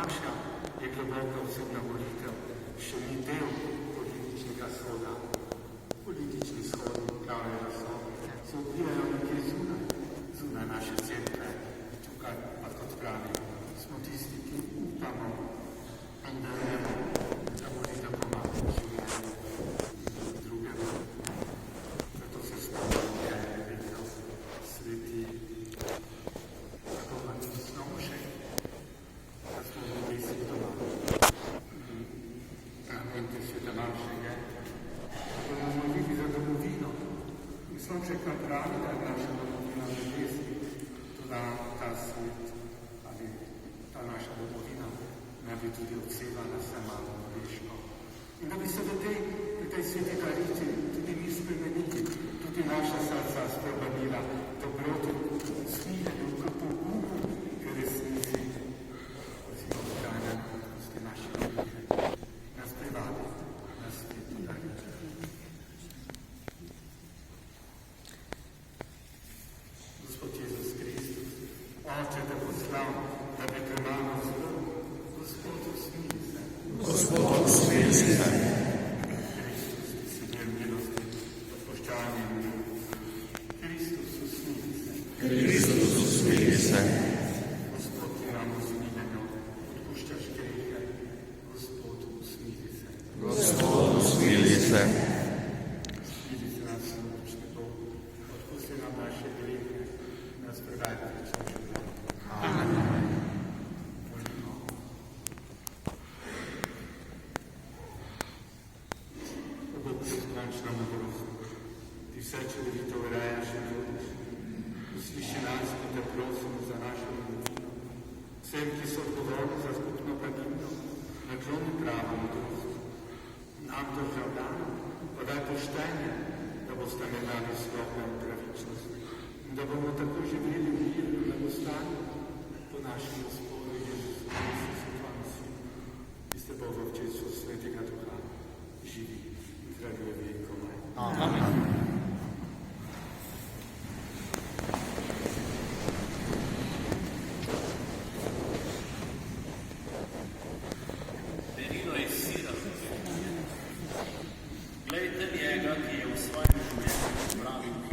naša je globoka osebna volitev, še ni del političnega shoda. Politični shodi, pravijo so, se odvijajo nekje zunaj naše cerkve. Tukaj pa, kot pravi, smo tisti, ki upamo in verujemo, da volitev pomaga življenju drugemu. Zato se spomnimo, da je rekel sveti Roman Snovšek, da smo v nebesih doma. Mente sveta Maršega, da bomo molili za domovino. In Snovšek nam pravi, da je naša domovina v nebesih, da ta svet ali ta naša domovina ne bi tudi odsevala se malo grešno. In da bi se v tej sveti darici tudi mi spremenili, tudi naša srca spremenila dobroto, smilenju, k pogumu, k resnici, oziroma odganjanosti naše grehe, nas privabi na sveti darici. Gospod Jezus Kristus, Oče te poslal, da bi te mano zelo, Gospod usmili se. Gospod usmili se. Kristus, ti si del milosti, odpoščanja in ljubezni. Kristus usmili se. Kristus usmili se. Gospod ti ramo zmiljeno, odpuščaš grehe. Gospod usmili se. Gospod usmili se. Usmili se nas, močni Bog, odpusti nam naše grehe, nas predaj v večno življenje. Amen. Končna modrost, ti vse čudovito urejaš in vodiš. Usliši nas in te prosimo za našo domovino. Vsem, ki so odgovorni za skupno blaginjo, nakloni pravo modrost. Nam državljanom pa daj poštenje, da boste med nami stopnja v pravičnosti in da bomo tako živeli v miru in blagostanju po našem Gospodu Jezusu Kristusu, tvojemu Sinu, ki ste Bog v občestvu Svetega Duha, živi in kraljuje vekomaj. Amen. Merilo iz sira. Glejte njega, ki je v svojem življenju spravil